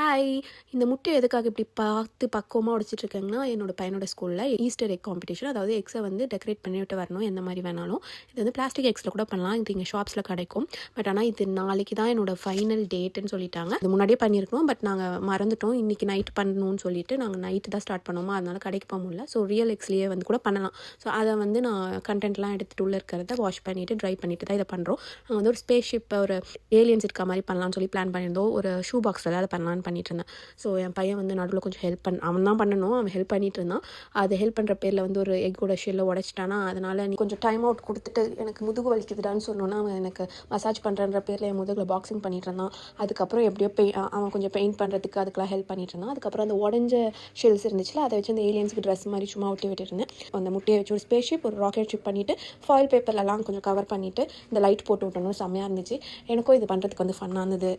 Hi! இந்த முட்டைய எதுக்காக இப்படி பார்த்து பக்குவமா உடைச்சிட்ருக்கேங்கன்னா, என்னோட பையனோட ஸ்கூல்ல ஈஸ்டர் எக் காம்படிஷன். அதாவது எக்ஸை வந்து டெக்கரேட் பண்ணிவிட்டு வரணும், எந்த மாதிரி வேணாலும். இது வந்து பிளாஸ்டிக் எக்ஸில் கூட பண்ணலாம். இது இங்கே ஷாப்ஸில் கிடைக்கும். பட் ஆனால் இது நாளைக்கு தான் என்னோட ஃபைனல் டேட்டுன்னு சொல்லிட்டாங்க. இது முன்னாடியே பண்ணியிருக்கணும், பட் நாங்கள் மறந்துட்டோம். இன்றைக்கி நைட் பண்ணணும்னு சொல்லிட்டு நாங்கள் நைட்டு தான் ஸ்டார்ட் பண்ணோமா, அதனால் கடைக்கு போக முடியல. ஸோ ரியல் எக்ஸ்லேயே வந்து கூட பண்ணலாம். ஸோ அதை வந்து நான் கண்டென்ட்லாம் எடுத்துகிட்டு உள்ளே இருக்கிறத வாஷ் பண்ணிவிட்டு ட்ரை பண்ணிவிட்டு தான் இதை பண்ணுறோம். நாங்கள் வந்து ஒரு ஸ்பேஸ் ஷிப், ஒரு ஏலியன்ஸ் இருக்க மாதிரி பண்ணலான்னு சொல்லி பிளான் பண்ணியிருந்தோம். ஒரு ஷூ பாக்ஸில் அதை பண்ணலான்னு பண்ணிட்டு இருந்தேன். ஸோ என் பையன் வந்து நடுவில் கொஞ்சம் அவன் தான் பண்ணணும், அவன் ஹெல்ப் பண்ணிட்டு இருந்தான். அது ஹெல்ப் பண்ணுற பேரில் வந்து ஒரு எக்கோட ஷெல்லை உடைச்சிட்டானா, அதனால் நீ கொஞ்சம் டைம் அவுட் கொடுத்துட்டு எனக்கு முதுகு வலிக்குதுடான்னு சொன்னோன்னா, அவன் எனக்கு மசாஜ் பண்ணுறன்ற பேரில் என் முதுகில் பாக்ஸிங் பண்ணிட்டு இருந்தான். அதுக்கப்புறம் எப்படியோ அவன் கொஞ்சம் பெயிண்ட் பண்ணுறதுக்கு அதுக்கெலாம் ஹெல்ப் பண்ணிட்டு இருந்தான். அதுக்கப்புறம் அந்த உடஞ்ச ஷெல்ஸ் இருந்துச்சுல, அதை வச்சு அந்த ஏலியன்ஸுக்கு ட்ரெஸ் மாதிரி சும்மா ஒட்டி விட்டுருந்தேன். அந்த முட்டையை வச்சு ஒரு ஸ்பேஸ் ஷிப், ஒரு ராக்கெட் ஷிப் பண்ணிவிட்டு ஃபாயில் பேப்பர்லலாம் கொஞ்சம் கவர் பண்ணிவிட்டு இந்த லைட் போட்டு விட்டணும். செம்மையாக இருந்துச்சு. எனக்கும் இது பண்ணுறதுக்கு வந்து ஃபன்னாக இருந்தது.